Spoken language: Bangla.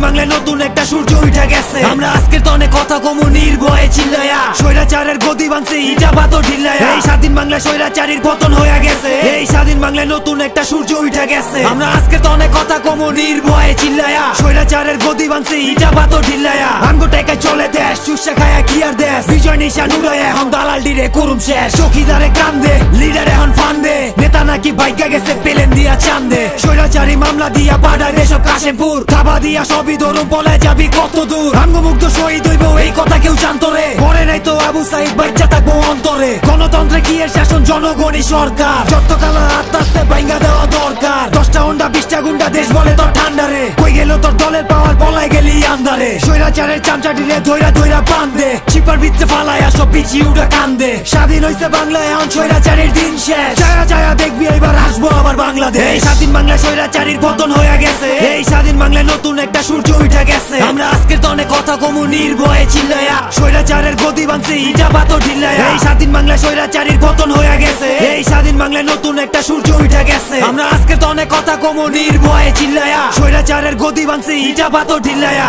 বাংলায় নতুন একটা সূর্য উঠে গেছে। আমরা আজকে তো অনেক কথা কমু নির্ভয়ে চিল্লায়া, স্বৈরাচারের গদি ভাঙছে ইটা পাথর ঢিল্লায়া। এই স্বাধীন বাংলায় স্বৈরাচারীর পতন হয়ে গেছে, এই স্বাধীন বাংলায় নতুন একটা সূর্য উঠে গেছে। আমরা আজকে তো অনেক কথা কমু নির্ভয়ে চিল্লায়া, স্বৈরাচারের গদি ভাঙছে ইটা পাথর ঢিল্লায়া। আমগো টাকায় চলে দেশ, চুষা খায়া কি আর দেশ, বিজয় নিশান উড়ায় এখন দালাল ডিরে করুম শেষ। চৌকিদারে কান্দে, লিডার এখন ফান্দে, নেতা নাকি বাইকা গেছে পেলেন দিয়া চান্দে। স্বৈরাচারী মামলা দিয়া পাড়ায় এসব কাশেমপুর, খাবা দিয়া সবই ধরুন বলে যাবি কত দূর। আঙ্গমুগ্ধ শহীদ হইব এই কথা কেউ জানতো রে, মরে নাই তো আবু সাইদ বাচ্চা থাকবো অন্তরে। গণতন্ত্রে কি এর শাসন জনগণই সরকার, যতকাল আস্তে আস্তে ভাঙ্গা দেওয়া দরকার। 10টা হুন্ডা 20টা গুন্ডা দেশ বলে তোর ঠান্ডারে, কই গেল তোর দলের পাওয়ার বলাই গেলি আন্দারে। স্বৈরাচারের চামচাটিরে ধৈরা ধৈরা বান্ধে, চিপার ভিতরে ফালায় সব পিছি উড়া কান্দে। স্বাধীন হইছে বাংলা এখন স্বৈরাচারীর দিন শেষ, চায়া চায়া দেখবি এবার আসবো আবার বাংলাদেশ। এই স্বাধীন বাংলায় স্বৈরাচারীর পতন হয়ে গেছে, এই স্বাধীন বাংলায় নতুন একটা সূর্য উঠে গেছে। আমরা আজকে তো অনেক কথা কমু নির্ভয়ে চিল্লায়া, স্বৈরাচারের গদি ভাঙছে ইটা পাথর ঢিল্লায়া। এই স্বাধীন বাংলায় স্বৈরাচারীর পতন হয়ে গেছে, এই স্বাধীন বাংলায় নতুন একটা সূর্য উঠে গেছে। আমরা আজকে তো অনেক কথা কমু নির্ভয়ে চিল্লায়া, স্বৈরাচারের গদি ভাঙছে ইটা পাথর ঢিল্লায়া।